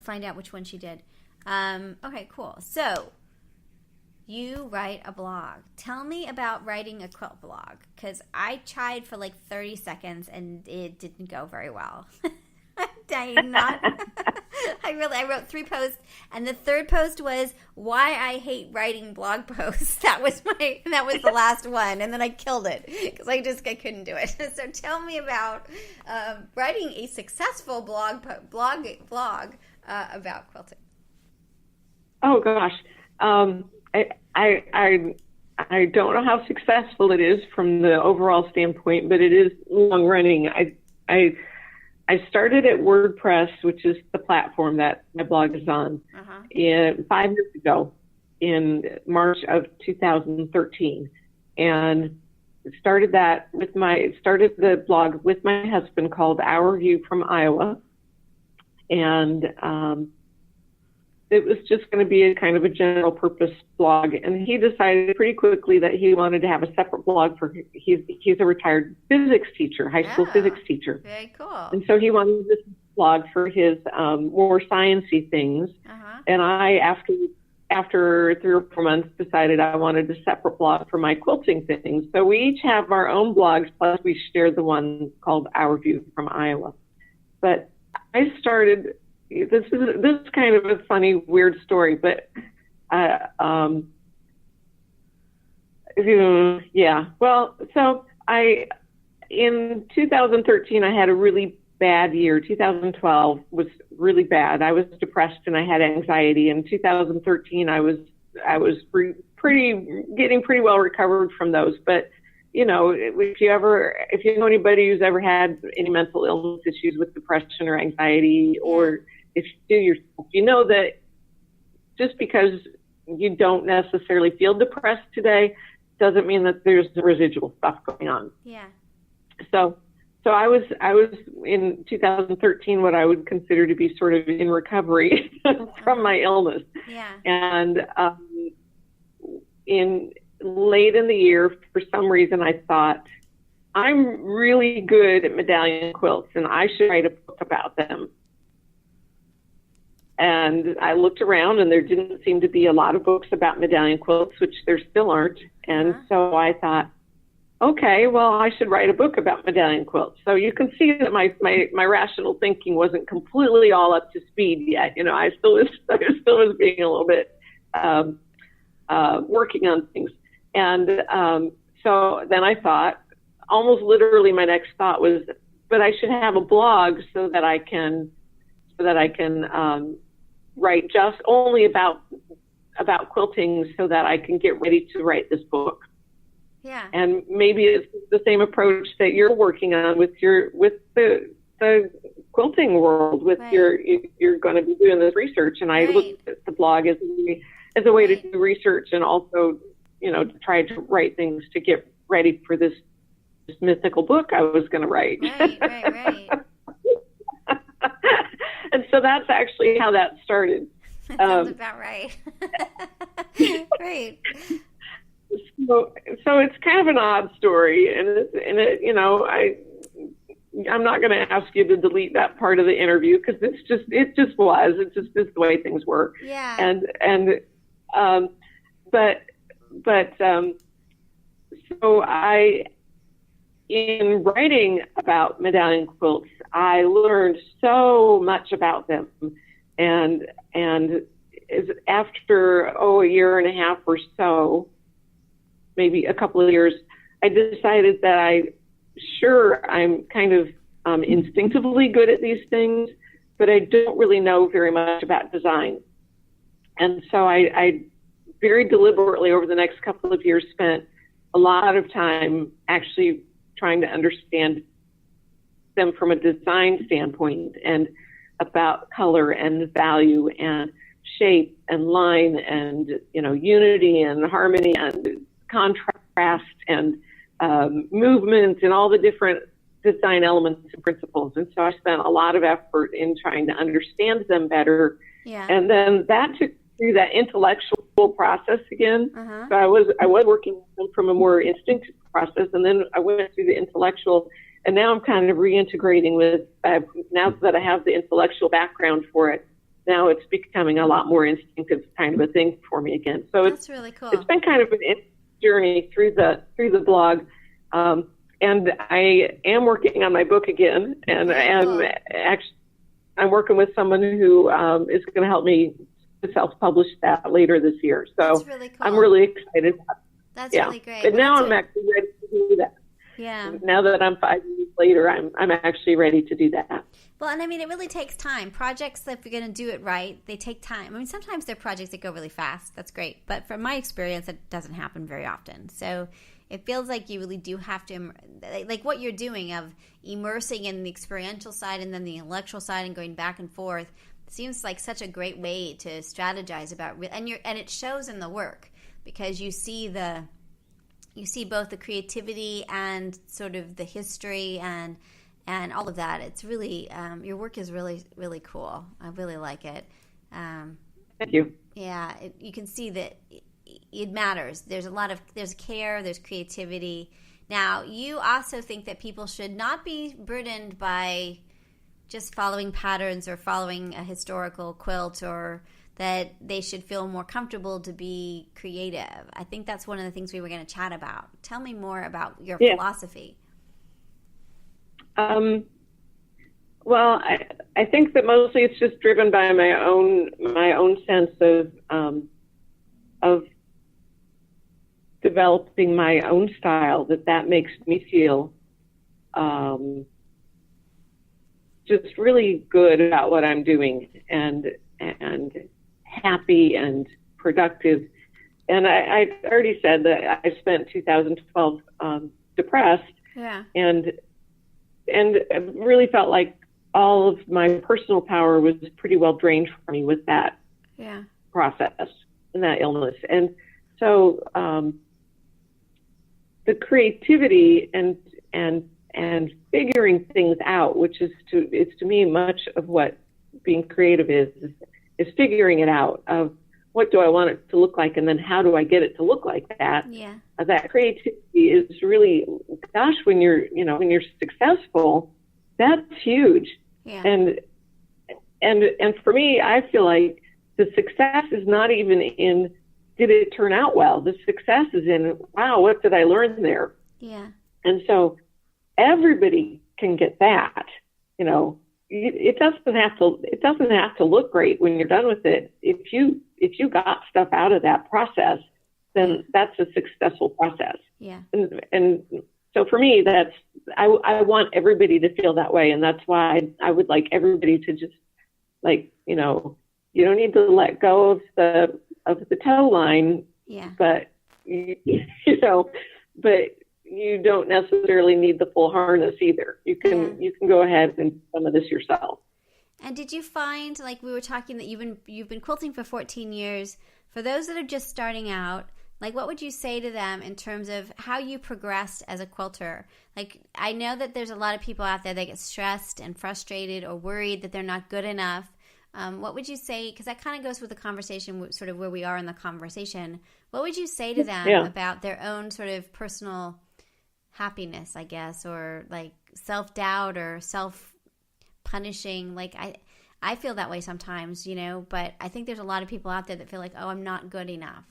find out which one she did. Okay, cool. So you write a blog. Tell me about writing a quilt blog, because I tried for like 30 seconds and it didn't go very well. I'm dying not. I wrote 3 posts, and the third post was why I hate writing blog posts. That was the last one, and then I killed it because I couldn't do it. So tell me about writing a successful blog about quilting. Oh gosh, I don't know how successful it is from the overall standpoint, but it is long running. I started at WordPress, which is the platform that my blog is on, 5 years ago in March of 2013, and started the blog with my husband, called Our View from Iowa, and it was just going to be a kind of a general purpose blog. And he decided pretty quickly that he wanted to have a separate blog for, he's a retired physics teacher, high school physics teacher. Very cool. And so he wanted this blog for his more sciencey things. And I, after 3 or 4 months, decided I wanted a separate blog for my quilting things. So we each have our own blogs, plus we share the one called Our View from Iowa. But I started... This is kind of a funny, weird story, but Well, so in 2013, I had a really bad year. 2012 was really bad. I was depressed and I had anxiety. In 2013, I was getting pretty well recovered from those. But you know, if you know anybody who's ever had any mental illness issues with depression or anxiety, or if you do, you know that just because you don't necessarily feel depressed today doesn't mean that there's residual stuff going on. Yeah. So I was in 2013 what I would consider to be sort of in recovery from my illness. Yeah. And late in the year, for some reason, I thought, I'm really good at medallion quilts and I should write a book about them. And I looked around and there didn't seem to be a lot of books about medallion quilts, which there still aren't. And so I thought, okay, well, I should write a book about medallion quilts. So you can see that my rational thinking wasn't completely all up to speed yet. You know, I still was being a little bit working on things. And so then I thought, almost literally my next thought was, but I should have a blog so that I can write just only about quilting so that I can get ready to write this book. Yeah. And maybe it's the same approach that you're working on with the quilting world, with you're going to be doing this research. And I looked at the blog as a way to do research and also, you know, to try to write things to get ready for this mythical book I was going to write. Right. And so that's actually how that started. That sounds about right. Great. So it's kind of an odd story, and it you know, I'm not going to ask you to delete that part of the interview because it just is the way things were. Yeah. So in writing about medallion quilts, I learned so much about them, and after a year and a half or so, maybe a couple of years, I decided that I'm kind of instinctively good at these things, but I don't really know very much about design. And so I very deliberately over the next couple of years spent a lot of time actually trying to understand them from a design standpoint and about color and value and shape and line and, you know, unity and harmony and contrast and movement and all the different design elements and principles. And so I spent a lot of effort in trying to understand them better. Yeah. And then that took through that intellectual process again. So I was working from a more instinctive process, and then I went through the intellectual, and now I'm kind of reintegrating with, now that I have the intellectual background for it, now it's becoming a lot more instinctive kind of a thing for me again. So that's really cool. It's been kind of an journey through the blog. And I am working on my book again, and I'm working with someone who is going to help me to self-publish that later this year. So that's really cool. I'm really excited. That's really great. But now I'm actually ready to do that. Yeah. Now that I'm 5 years later, I'm actually ready to do that. Well, and I mean, it really takes time. Projects, if you're going to do it right, they take time. I mean, sometimes they're projects that go really fast. That's great. But from my experience, it doesn't happen very often. So it feels like you really do have to, like what you're doing of immersing in the experiential side and then the intellectual side and going back and forth, seems like such a great way to strategize about, and it shows in the work because you see both the creativity and sort of the history and all of that. It's really, your work is really, really cool. I really like it. Thank you. Yeah, you can see that it matters. There's care, there's creativity. Now, you also think that people should not be burdened by just following patterns or following a historical quilt, or that they should feel more comfortable to be creative. I think that's one of the things we were going to chat about. Tell me more about your philosophy. Well, I think that mostly it's just driven by my own sense of developing my own style. That makes me feel just really good about what I'm doing and happy and productive. And I already said that I spent 2012 depressed. Yeah. And really felt like all of my personal power was pretty well drained from me with that process and that illness. And so the creativity and figuring things out, which is to me much of what being creative is figuring it out of what do I want it to look like, and then how do I get it to look like that? Yeah. That creativity is really, gosh, when you're successful, that's huge. Yeah. And for me, I feel like the success is not even in did it turn out well. The success is in, wow, what did I learn there? Yeah. And so everybody can get that. It doesn't have to look great when you're done with it. If you got stuff out of that process, then that's a successful process. Yeah. And so for me, I want everybody to feel that way. And that's why I would like everybody to just you don't need to let go of the toe line. Yeah. But but you don't necessarily need the full harness either. You can go ahead and do some of this yourself. And did you find, like we were talking, that you've been quilting for 14 years. For those that are just starting out, like what would you say to them in terms of how you progressed as a quilter? Like, I know that there's a lot of people out there that get stressed and frustrated or worried that they're not good enough. What would you say, because that kind of goes with the conversation, sort of where we are in the conversation. What would you say to them about their own sort of personal happiness, I guess, or like self-doubt or self-punishing? Like I feel that way sometimes, but I think there's a lot of people out there that feel like, oh, I'm not good enough,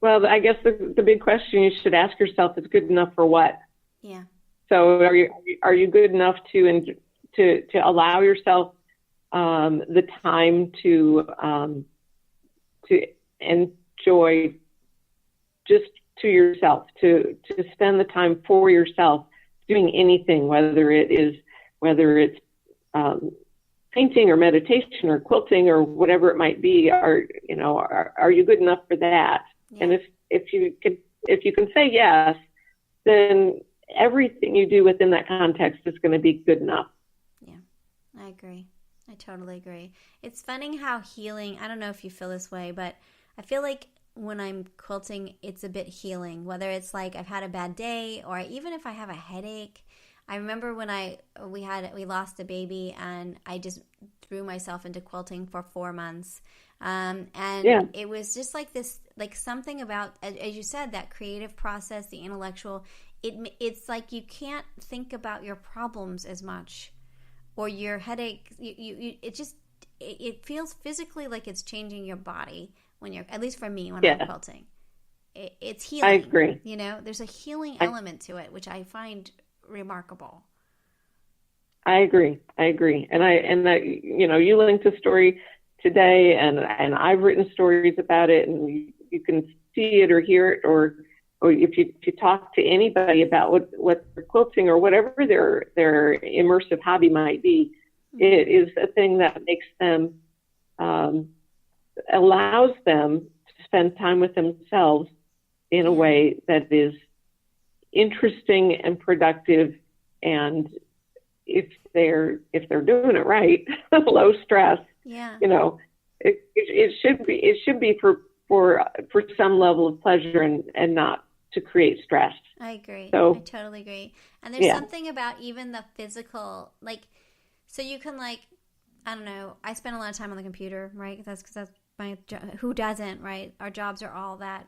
Well, I guess the big question you should ask yourself is good enough for what? Yeah. So are you good enough to allow yourself the time to enjoy just to yourself, to spend the time for yourself doing anything, whether it's painting or meditation or quilting or whatever it might be? Are you good enough for that? Yeah. And if you can say yes, then everything you do within that context is going to be good enough. Yeah, I agree. I totally agree. It's funny how healing, I don't know if you feel this way, but I feel like when I'm quilting, it's a bit healing, whether it's like I've had a bad day or even if I have a headache. I remember when we lost a baby and I just threw myself into quilting for 4 months. It was just like this, like something about, as you said, that creative process, the intellectual, it's like you can't think about your problems as much or your headache, it feels physically like it's changing your body when you're, at least for me, when I'm quilting. It's healing. I agree. You know, there's a healing element to it, which I find remarkable. I agree. And you linked a story today, and I've written stories about it, and you can see it or hear it, or if you talk to anybody about what they're quilting or whatever their immersive hobby might be, it is a thing that makes them, allows them to spend time with themselves in a way that is interesting and productive, and if they're doing it right, low stress. Yeah. It should be for some level of pleasure and not to create stress. I agree. So, I totally agree. And there's something about even the physical, like, so you can, like, I don't know, I spend a lot of time on the computer, right? Because that's my job. Who doesn't, right? Our jobs are all that.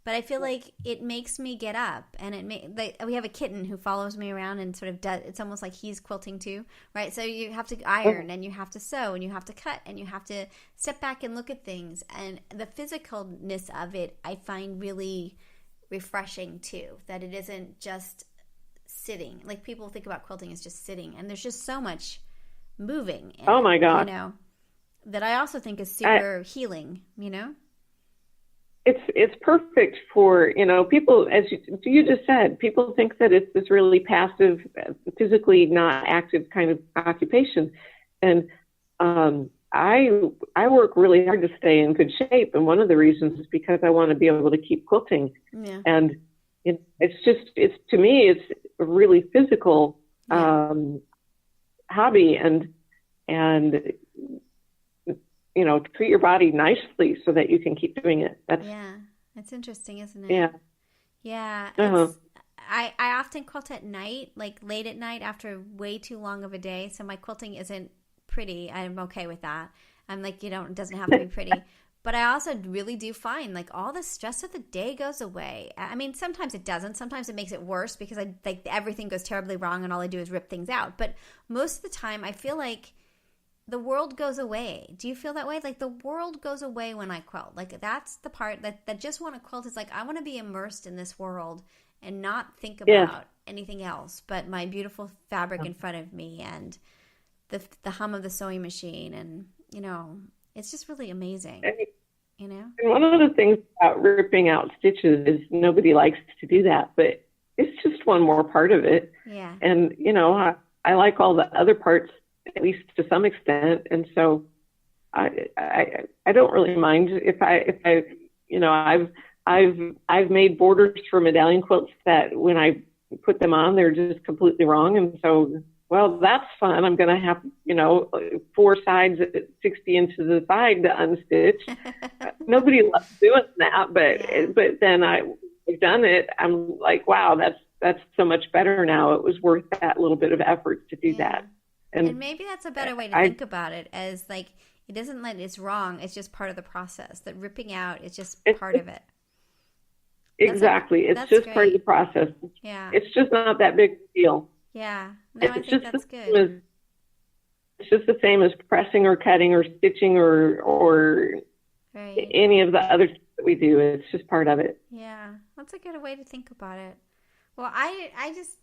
But I feel like it makes me get up, and we have a kitten who follows me around and sort of does. It's almost like he's quilting too, right? So you have to iron, and you have to sew, and you have to cut, and you have to step back and look at things. And the physicalness of it, I find really refreshing too. That it isn't just sitting. Like, people think about quilting as just sitting, and there's just so much moving. Oh my God! That I also think is super healing. It's perfect for, people, as you just said, people think that it's this really passive, physically not active kind of occupation. And I work really hard to stay in good shape. And one of the reasons is because I want to be able to keep quilting. Yeah. And to me, it's a really physical hobby, and treat your body nicely so that you can keep doing it. It's interesting, isn't it? Yeah. Yeah. I often quilt at night, like late at night after way too long of a day. So my quilting isn't pretty. I'm okay with that. I'm like, it doesn't have to be pretty. But I also really do find, like, all the stress of the day goes away. I mean, sometimes it doesn't. Sometimes it makes it worse because everything goes terribly wrong and all I do is rip things out. But most of the time I feel like the world goes away. Do you feel that way? Like, the world goes away when I quilt. Like, that's the part that just want to quilt is like, I want to be immersed in this world and not think about anything else but my beautiful fabric in front of me and the hum of the sewing machine. And, it's just really amazing. And one of the things about ripping out stitches is nobody likes to do that, but it's just one more part of it. Yeah. And, I like all the other parts, at least to some extent, and so I don't really mind if I've made borders for medallion quilts that when I put them on, they're just completely wrong, and so, well, that's fun. I'm going to have 4 sides at 60 inches a side to unstitch. Nobody loves doing that, but then I've done it. I'm like, wow, that's so much better now. It was worth that little bit of effort to do that. And maybe that's a better way to think about it, as like, it doesn't let it's wrong. It's just part of the process. That ripping out is just part of it. Exactly. It's just great. Part of the process. Yeah. It's just not that big a deal. Yeah. No, I think that's good. It's just the same as pressing or cutting or stitching or any of the other stuff that we do. It's just part of it. Yeah. That's a good way to think about it. Well,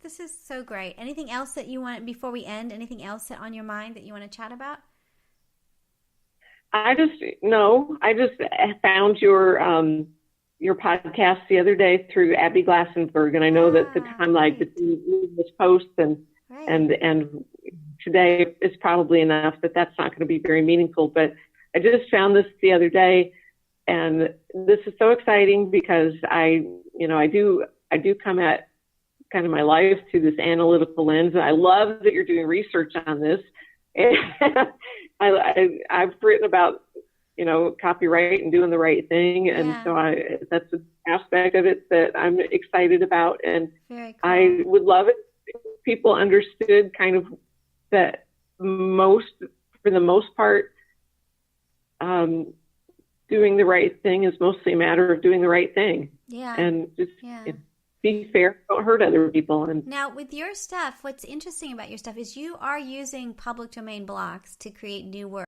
this is so great. Anything else that you want, before we end, anything else on your mind that you want to chat about? I just found your podcast the other day through Abby Glassenberg, and I know that the timeline between this post and today is probably enough that's not going to be very meaningful, but I just found this the other day, and this is so exciting because I do come at kind of my life through this analytical lens. And I love that you're doing research on this. I've written about, copyright and doing the right thing. And so that's an aspect of it that I'm excited about. And very cool. I would love it if people understood kind of that for the most part, doing the right thing is mostly a matter of doing the right thing. Yeah. And just, be fair, don't hurt other people. And Now, with your stuff, what's interesting about your stuff is you are using public domain blocks to create new work.